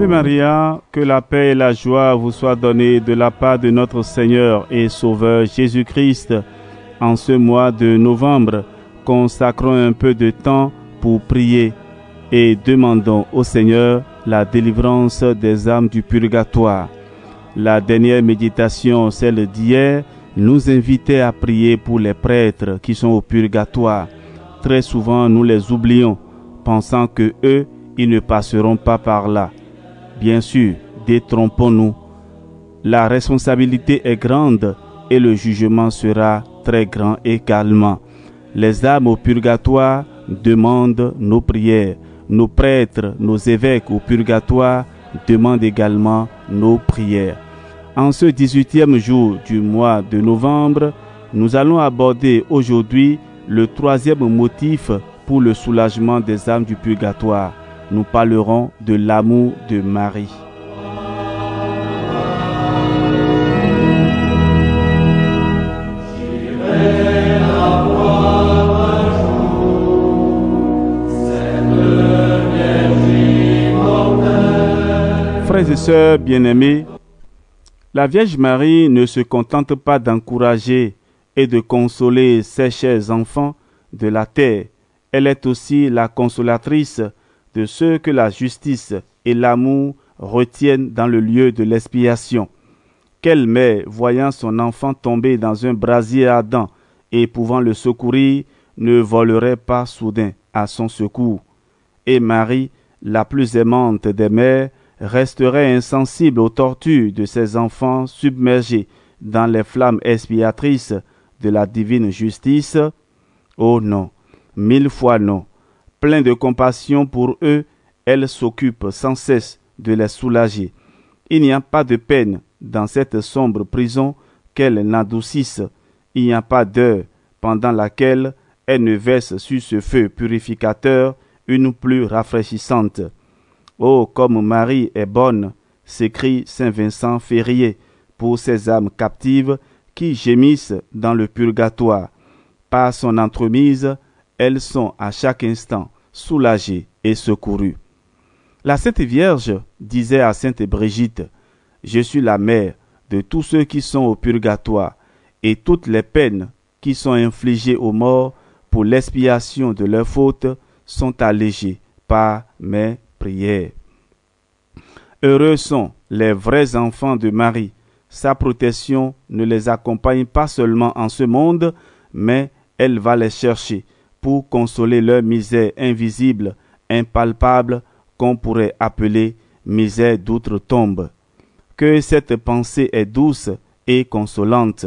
Ave Maria, que la paix et la joie vous soient données de la part de notre Seigneur et Sauveur Jésus-Christ. En ce mois de novembre, consacrons un peu de temps pour prier et demandons au Seigneur la délivrance des âmes du purgatoire. La dernière méditation, celle d'hier, nous invitait à prier pour les prêtres qui sont au purgatoire. Très souvent, nous les oublions, pensant que eux, ils ne passeront pas par là. Bien sûr, détrompons-nous. La responsabilité est grande et le jugement sera très grand également. Les âmes au purgatoire demandent nos prières. Nos prêtres, nos évêques au purgatoire demandent également nos prières. En ce 18e jour du mois de novembre, nous allons aborder aujourd'hui le troisième motif pour le soulagement des âmes du purgatoire. Nous parlerons de l'amour de Marie. Frères et sœurs bien-aimés, la Vierge Marie ne se contente pas d'encourager et de consoler ses chers enfants de la terre. Elle est aussi la consolatrice de ceux que la justice et l'amour retiennent dans le lieu de l'expiation. Quelle mère, voyant son enfant tomber dans un brasier ardent et pouvant le secourir, ne volerait pas soudain à son secours? Et Marie, la plus aimante des mères, resterait insensible aux tortures de ses enfants submergés dans les flammes expiatrices de la divine justice? Oh non, 1000 fois non. Plein de compassion pour eux, elle s'occupe sans cesse de les soulager. Il n'y a pas de peine dans cette sombre prison qu'elle n'adoucisse. Il n'y a pas d'heure pendant laquelle elle ne verse sur ce feu purificateur une plus rafraîchissante. Oh, comme Marie est bonne, s'écrie saint Vincent Ferrier, pour ces âmes captives qui gémissent dans le purgatoire. Par son entremise, elles sont à chaque instant soulagées et secourues. La Sainte Vierge disait à Sainte Brigitte: « Je suis la mère de tous ceux qui sont au purgatoire, et toutes les peines qui sont infligées aux morts pour l'expiation de leurs fautes sont allégées par mes prières. » Heureux sont les vrais enfants de Marie. Sa protection ne les accompagne pas seulement en ce monde, mais elle va les chercher pour consoler leur misère invisible, impalpable, qu'on pourrait appeler misère d'outre-tombe. Que cette pensée est douce et consolante.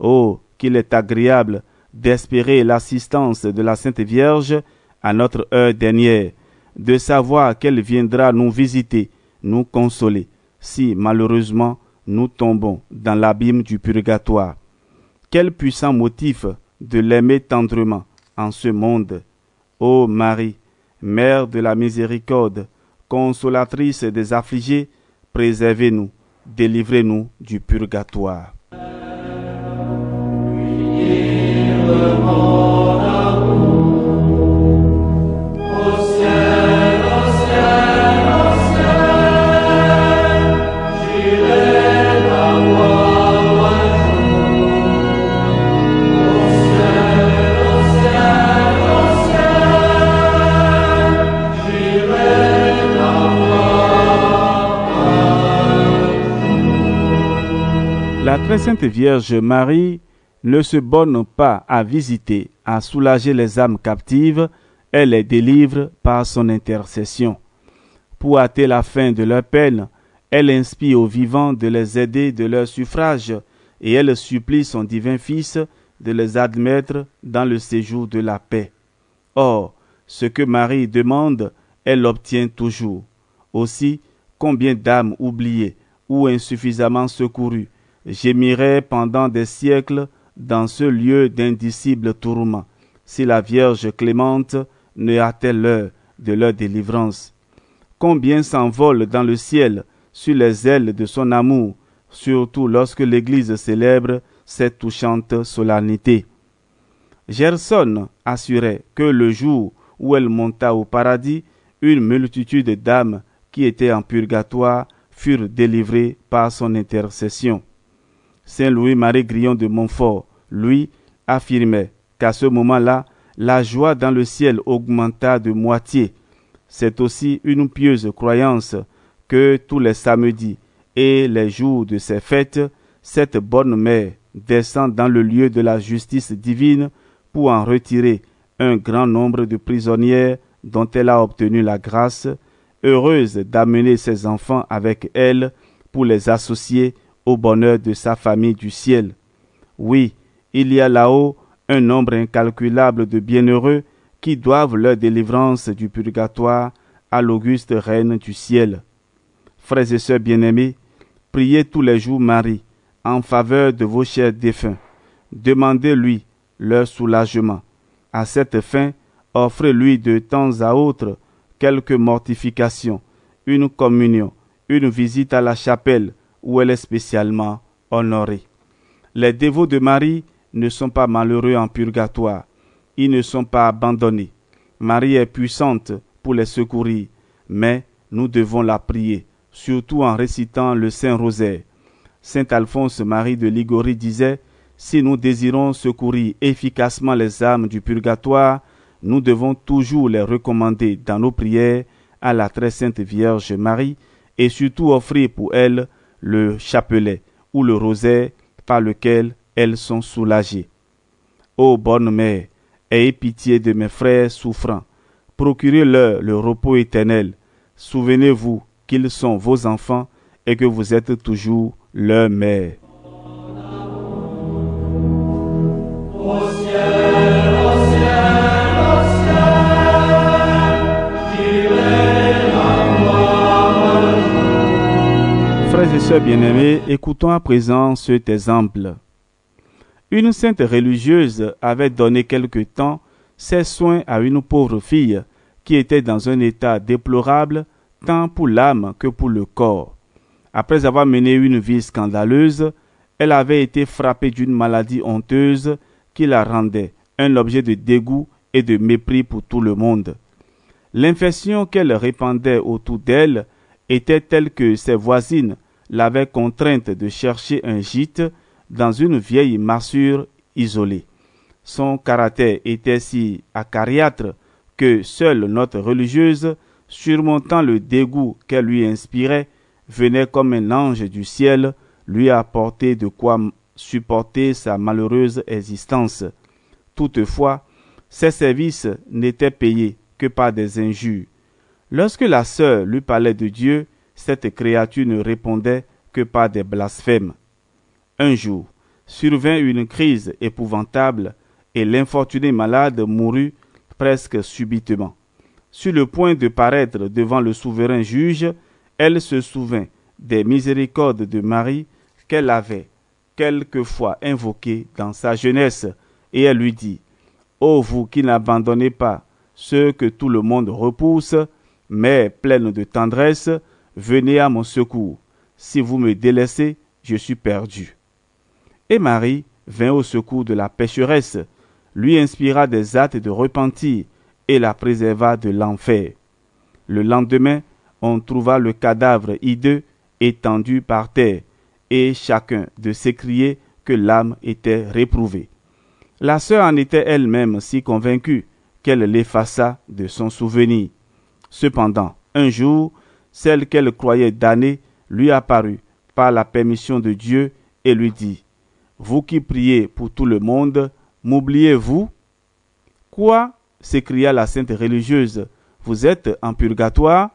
Oh, qu'il est agréable d'espérer l'assistance de la Sainte Vierge à notre heure dernière, de savoir qu'elle viendra nous visiter, nous consoler, si malheureusement nous tombons dans l'abîme du purgatoire. Quel puissant motif de l'aimer tendrement en ce monde. Ô Marie, Mère de la miséricorde, consolatrice des affligés, préservez-nous, délivrez-nous du purgatoire. La très sainte Vierge Marie ne se borne pas à visiter, à soulager les âmes captives, elle les délivre par son intercession. Pour hâter la fin de leur peine, elle inspire aux vivants de les aider de leur suffrage et elle supplie son divin Fils de les admettre dans le séjour de la paix. Or, ce que Marie demande, elle l'obtient toujours. Aussi, combien d'âmes oubliées ou insuffisamment secourues gémiraient pendant des siècles dans ce lieu d'indicibles tourments, si la Vierge clémente ne hâtait l'heure de leur délivrance. Combien s'envolent dans le ciel sur les ailes de son amour, surtout lorsque l'Église célèbre cette touchante solennité. Gerson assurait que le jour où elle monta au paradis, une multitude d'âmes qui étaient en purgatoire furent délivrés par son intercession. Saint Louis-Marie Grillon de Montfort, lui, affirmait qu'à ce moment-là, la joie dans le ciel augmenta de moitié. C'est aussi une pieuse croyance que tous les samedis et les jours de ces fêtes, cette bonne mère descend dans le lieu de la justice divine pour en retirer un grand nombre de prisonnières dont elle a obtenu la grâce, heureuse d'amener ses enfants avec elle pour les associer au bonheur de sa famille du ciel. Oui, il y a là-haut un nombre incalculable de bienheureux qui doivent leur délivrance du purgatoire à l'auguste Reine du ciel. Frères et sœurs bien-aimés, priez tous les jours Marie en faveur de vos chers défunts. Demandez-lui leur soulagement. À cette fin, offrez-lui de temps à autre quelques mortifications, une communion, une visite à la chapelle où elle est spécialement honorée. Les dévots de Marie ne sont pas malheureux en purgatoire. Ils ne sont pas abandonnés. Marie est puissante pour les secourir, mais nous devons la prier, surtout en récitant le Saint-Rosaire. Saint Alphonse Marie de Ligorie disait, « Si nous désirons secourir efficacement les âmes du purgatoire, nous devons toujours les recommander dans nos prières à la très sainte Vierge Marie et surtout offrir pour elles le chapelet ou le rosaire par lequel elles sont soulagées. Ô bonne mère, ayez pitié de mes frères souffrants, procurez-leur le repos éternel. Souvenez-vous qu'ils sont vos enfants et que vous êtes toujours leur mère. » Frères et sœurs bien-aimés, écoutons à présent cet exemple. Une sainte religieuse avait donné quelque temps ses soins à une pauvre fille qui était dans un état déplorable tant pour l'âme que pour le corps. Après avoir mené une vie scandaleuse, elle avait été frappée d'une maladie honteuse qui la rendait un objet de dégoût et de mépris pour tout le monde. L'infection qu'elle répandait autour d'elle était telle que ses voisines l'avaient contrainte de chercher un gîte dans une vieille massure isolée. Son caractère était si acariâtre que seule notre religieuse, surmontant le dégoût qu'elle lui inspirait, venait comme un ange du ciel lui apporter de quoi supporter sa malheureuse existence. Toutefois, ses services n'étaient payés que par des injures. Lorsque la sœur lui parlait de Dieu, cette créature ne répondait que par des blasphèmes. Un jour, survint une crise épouvantable et l'infortunée malade mourut presque subitement. Sur le point de paraître devant le souverain juge, elle se souvint des miséricordes de Marie qu'elle avait quelquefois invoquées dans sa jeunesse, et elle lui dit, « Ô vous qui n'abandonnez pas ceux que tout le monde repousse, mais pleine de tendresse, venez à mon secours. Si vous me délaissez, je suis perdu. » Et Marie vint au secours de la pécheresse, lui inspira des actes de repentir et la préserva de l'enfer. Le lendemain, on trouva le cadavre hideux étendu par terre, et chacun de s'écrier que l'âme était réprouvée. La sœur en était elle-même si convaincue qu'elle l'effaça de son souvenir. Cependant, un jour, celle qu'elle croyait damnée lui apparut par la permission de Dieu et lui dit, « Vous qui priez pour tout le monde, m'oubliez-vous » ? « Quoi » s'écria la sainte religieuse, « vous êtes en purgatoire » ?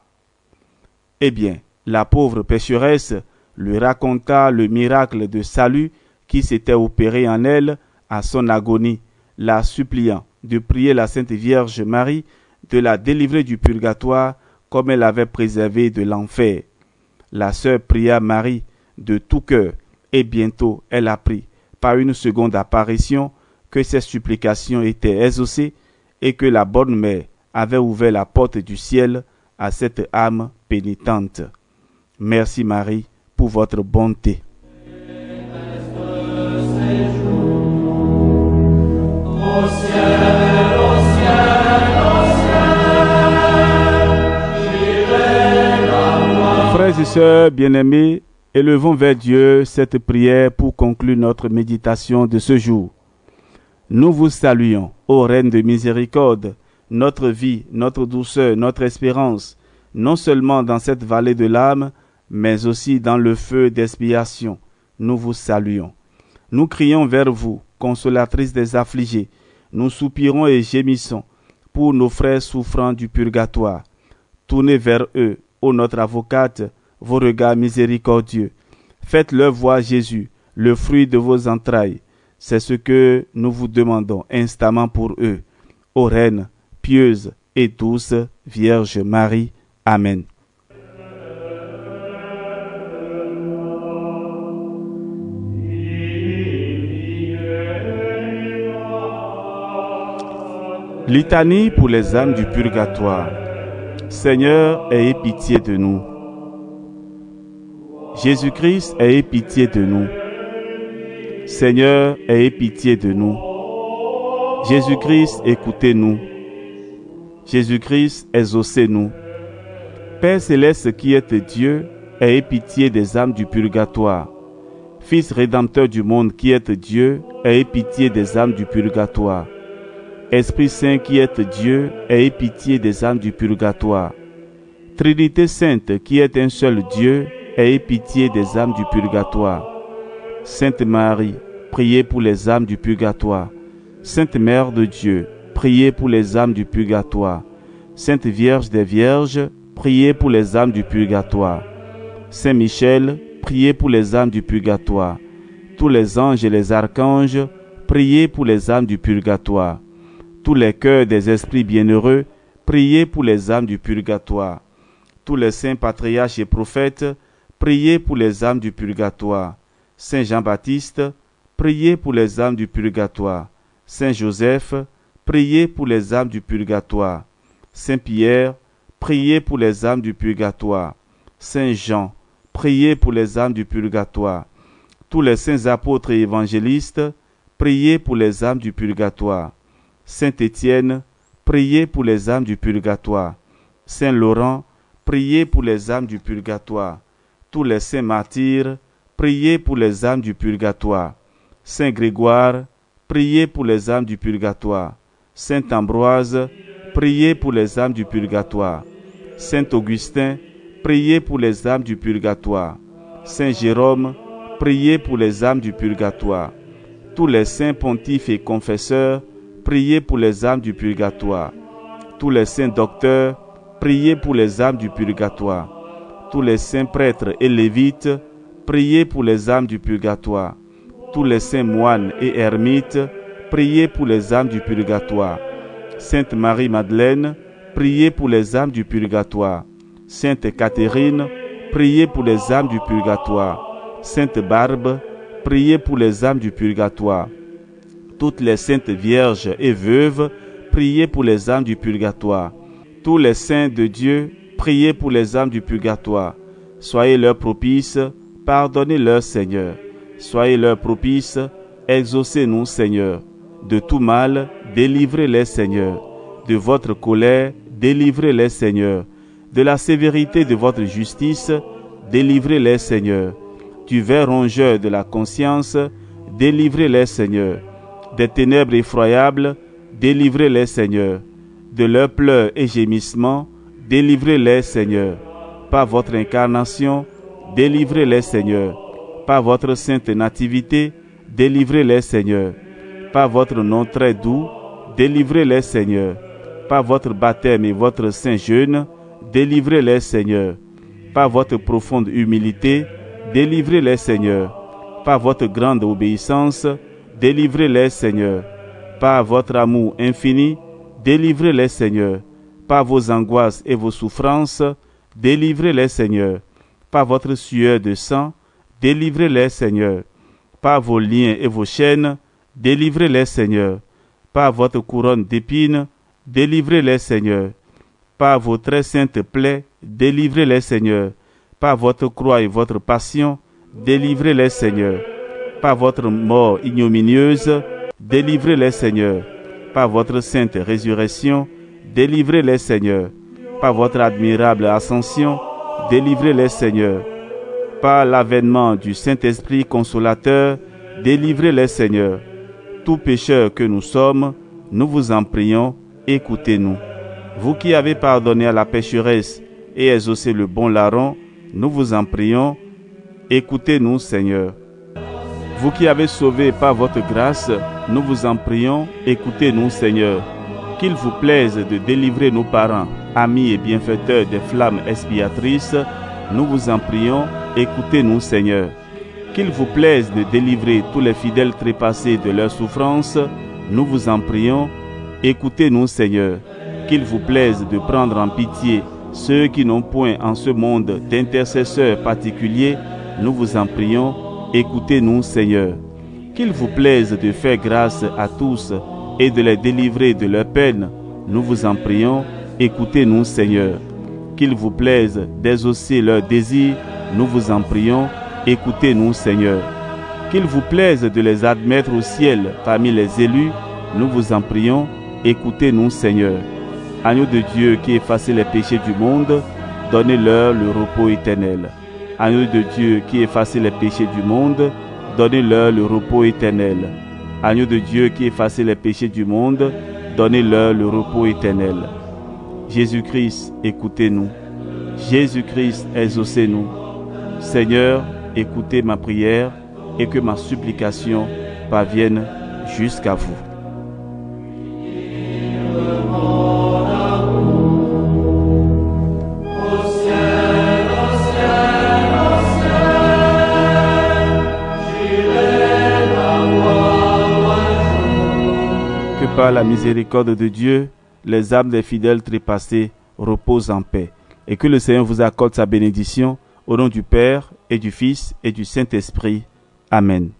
Eh bien, la pauvre pécheresse lui raconta le miracle de salut qui s'était opéré en elle à son agonie, la suppliant de prier la Sainte Vierge Marie de la délivrer du purgatoire comme elle avait préservé de l'enfer. La sœur pria Marie de tout cœur et bientôt elle apprit par une seconde apparition que ses supplications étaient exaucées et que la bonne mère avait ouvert la porte du ciel à cette âme pénitente. Merci Marie pour votre bonté. Au ciel, Frères et sœurs bien-aimés, élevons vers Dieu cette prière pour conclure notre méditation de ce jour. Nous vous saluons, ô Reine de miséricorde, notre vie, notre douceur, notre espérance, non seulement dans cette vallée de l'âme, mais aussi dans le feu d'expiation. Nous vous saluons. Nous crions vers vous, consolatrice des affligés. Nous soupirons et gémissons pour nos frères souffrant du purgatoire. Tournez vers eux, ô notre avocate, vos regards miséricordieux. Faites-leur voir Jésus, le fruit de vos entrailles. C'est ce que nous vous demandons instamment pour eux. Ô Reine, pieuse et douce Vierge Marie. Amen. Litanie pour les âmes du purgatoire. Seigneur, ayez pitié de nous. Jésus-Christ, ayez pitié de nous. Seigneur, ayez pitié de nous. Jésus-Christ, écoutez-nous. Jésus-Christ, exaucez-nous. Père céleste qui êtes Dieu, ayez pitié des âmes du purgatoire. Fils rédempteur du monde qui êtes Dieu, ayez pitié des âmes du purgatoire. Esprit Saint qui êtes Dieu, ayez pitié des âmes du purgatoire. Trinité Sainte qui êtes un seul Dieu, ayez pitié des âmes du purgatoire. Sainte Marie, priez pour les âmes du purgatoire. Sainte Mère de Dieu, priez pour les âmes du purgatoire. Sainte Vierge des Vierges, priez pour les âmes du purgatoire. Saint Michel, priez pour les âmes du purgatoire. Tous les anges et les archanges, priez pour les âmes du purgatoire. Tous les cœurs des esprits bienheureux, priez pour les âmes du purgatoire. Tous les saints patriarches et prophètes, priez pour les âmes du purgatoire. Saint Jean-Baptiste, priez pour les âmes du purgatoire. Saint Joseph, priez pour les âmes du purgatoire. Saint Pierre, priez pour les âmes du purgatoire. Saint Jean, priez pour les âmes du purgatoire. Tous les saints apôtres et évangélistes, priez pour les âmes du purgatoire. Saint Étienne, priez pour les âmes du purgatoire. Saint Laurent, priez pour les âmes du purgatoire. Tous les saints martyrs, priez pour les âmes du purgatoire. Saint Grégoire, priez pour les âmes du purgatoire. Saint Ambroise, priez pour les âmes du purgatoire. Saint Augustin, priez pour les âmes du purgatoire. Saint Jérôme, priez pour les âmes du purgatoire. Tous les saints pontifes et confesseurs, priez pour les âmes du purgatoire. Tous les saints docteurs, priez pour les âmes du purgatoire. Tous les saints prêtres et lévites, priez pour les âmes du purgatoire. Tous les saints moines et ermites, priez pour les âmes du purgatoire. Sainte Marie-Madeleine, priez pour les âmes du purgatoire. Sainte Catherine, priez pour les âmes du purgatoire. Sainte Barbe, priez pour les âmes du purgatoire. Toutes les saintes vierges et veuves, priez pour les âmes du purgatoire. Tous les saints de Dieu, priez pour les âmes du purgatoire. Soyez leur propices, pardonnez-leur, Seigneur. Soyez leur propices, exaucez-nous, Seigneur. De tout mal, délivrez-les, Seigneur. De votre colère, délivrez-les, Seigneur. De la sévérité de votre justice, délivrez-les, Seigneur. Du ver rongeur de la conscience, délivrez-les, Seigneur. Des ténèbres effroyables, délivrez-les, Seigneur. De leurs pleurs et gémissements, délivrez-les, Seigneur. Par votre incarnation, délivrez-les, Seigneur. Par votre sainte nativité, délivrez-les, Seigneur. Par votre nom très doux, délivrez-les, Seigneur. Par votre baptême et votre saint jeûne, délivrez-les, Seigneur. Par votre profonde humilité, délivrez-les, Seigneur. Par votre grande obéissance, délivrez-les, Seigneur. Par votre amour infini, délivrez-les, Seigneur. Par vos angoisses et vos souffrances, délivrez-les, Seigneur. Par votre sueur de sang, délivrez-les, Seigneur. Par vos liens et vos chaînes, délivrez-les, Seigneur. Par votre couronne d'épines, délivrez-les, Seigneur. Par vos très saintes plaies, délivrez-les, Seigneur. Par votre croix et votre passion, délivrez-les, Seigneur. Par votre mort ignominieuse, délivrez-les, Seigneur. Par votre sainte résurrection, délivrez-les, Seigneur. Par votre admirable ascension, délivrez-les, Seigneur. Par l'avènement du Saint-Esprit consolateur, délivrez-les, Seigneur. Tout pécheur que nous sommes, nous vous en prions, écoutez-nous. Vous qui avez pardonné à la pécheresse et exaucé le bon larron, nous vous en prions, écoutez-nous, Seigneur. Vous qui avez sauvé par votre grâce, nous vous en prions, écoutez-nous, Seigneur. Qu'il vous plaise de délivrer nos parents, amis et bienfaiteurs des flammes expiatrices, nous vous en prions, écoutez-nous, Seigneur. Qu'il vous plaise de délivrer tous les fidèles trépassés de leurs souffrances, nous vous en prions, écoutez-nous, Seigneur. Qu'il vous plaise de prendre en pitié ceux qui n'ont point en ce monde d'intercesseurs particuliers, nous vous en prions, écoutez-nous, Seigneur. Qu'il vous plaise de faire grâce à tous et de les délivrer de leurs peines, nous vous en prions, écoutez-nous, Seigneur. Qu'il vous plaise d'exaucer leurs désirs, nous vous en prions, écoutez-nous, Seigneur. Qu'il vous plaise de les admettre au ciel parmi les élus, nous vous en prions, écoutez-nous, Seigneur. Agneau de Dieu qui effacez les péchés du monde, donnez-leur le repos éternel. Agneau de Dieu qui effacez les péchés du monde, donnez-leur le repos éternel. Agneau de Dieu qui effacez les péchés du monde, donnez-leur le repos éternel. Jésus-Christ, écoutez-nous. Jésus-Christ, exaucez-nous. Seigneur, écoutez ma prière et que ma supplication parvienne jusqu'à vous. Que par la miséricorde de Dieu, les âmes des fidèles trépassés reposent en paix et que le Seigneur vous accorde sa bénédiction au nom du Père et du Fils et du Saint-Esprit. Amen.